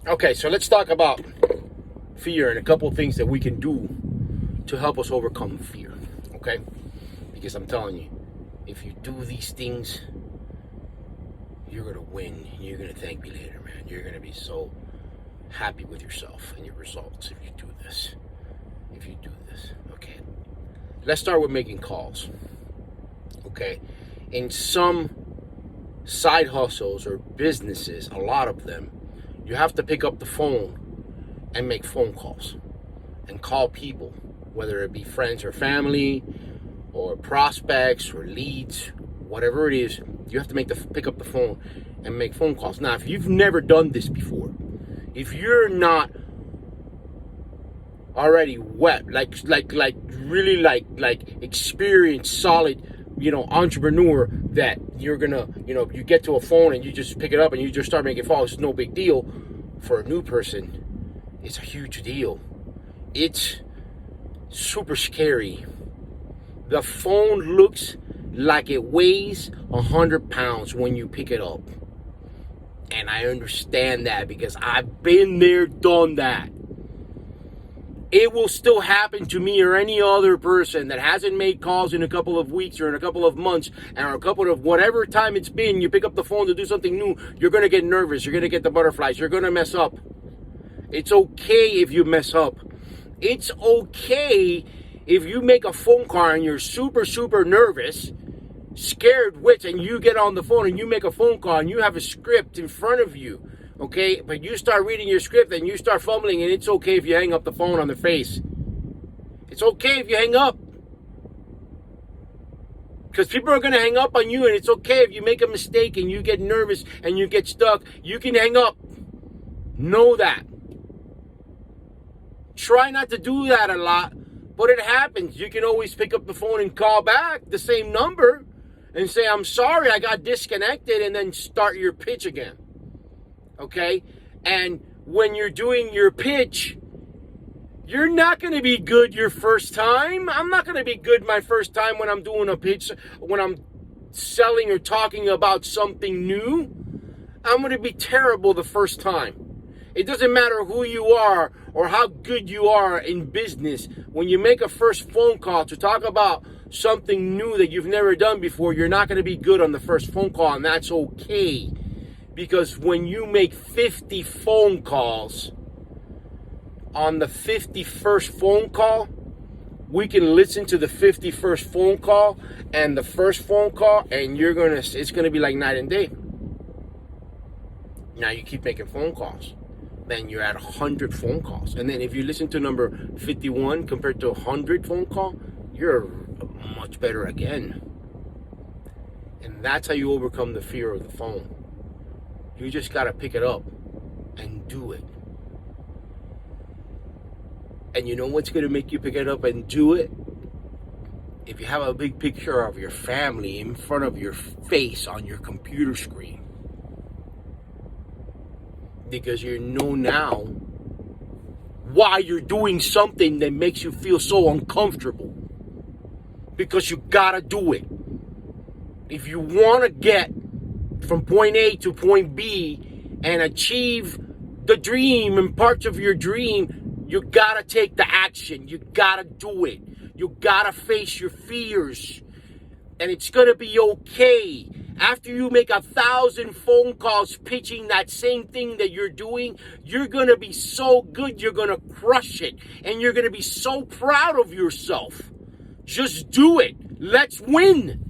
Okay, so let's talk about fear and a couple of things that we can do to help us overcome fear. Okay? Because I'm telling you, if you do these things, you're going to win. You're going to thank me later, man. You're going to be so happy with yourself and your results if you do this. Okay? Let's start with making calls. Okay? In some side hustles or businesses, a lot of them, you have to pick up the phone and make phone calls and call people, whether it be friends or family or prospects or leads, whatever it is. You have to pick up the phone and make phone calls. Now, if you've never done this before, if you're not already wet, really experienced, solid, entrepreneur, that you're gonna, you get to a phone and you just pick it up and you just start making calls. It's no big deal. For a new person, it's a huge deal. It's super scary. The phone looks like it weighs 100 pounds when you pick it up. And I understand that because I've been there, done that. It will still happen to me or any other person that hasn't made calls in a couple of weeks or in a couple of months or a couple of whatever time it's been. You pick up the phone to do something new. You're going to get nervous. You're going to get the butterflies. You're going to mess up. It's okay if you mess up. It's okay if you make a phone call and you're super, super nervous, scared wits, and you get on the phone and you make a phone call and you have a script in front of you. Okay, but you start reading your script and you start fumbling, and it's okay if you hang up the phone on their face. It's okay if you hang up. Because people are going to hang up on you, and it's okay if you make a mistake and you get nervous and you get stuck. You can hang up. Know that. Try not to do that a lot, but it happens. You can always pick up the phone and call back the same number and say, I'm sorry, I got disconnected, and then start your pitch again. Okay? And when you're doing your pitch, you're not going to be good your first time. I'm not going to be good my first time when I'm doing a pitch, when I'm selling or talking about something new. I'm going to be terrible the first time. It doesn't matter who you are or how good you are in business. When you make a first phone call to talk about something new that you've never done before, you're not going to be good on the first phone call, and that's okay. Because when you make 50 phone calls, on the 51st phone call, we can listen to the 51st phone call and the first phone call, and it's gonna be like night and day. Now you keep making phone calls, then you're at 100 phone calls, and then if you listen to number 51 compared to 100 phone call, you're much better again. And that's how you overcome the fear of the phone. You just got to pick it up and do it. And you know what's going to make you pick it up and do it? If you have a big picture of your family in front of your face on your computer screen. Because you know now why you're doing something that makes you feel so uncomfortable. Because you got to do it. If you want to get from point A to point B and achieve the dream and parts of your dream, you gotta take the action. You gotta do it. You gotta face your fears. And it's gonna be okay. After you make 1,000 phone calls pitching that same thing that you're doing, you're gonna be so good, you're gonna crush it. And you're gonna be so proud of yourself. Just do it. Let's win.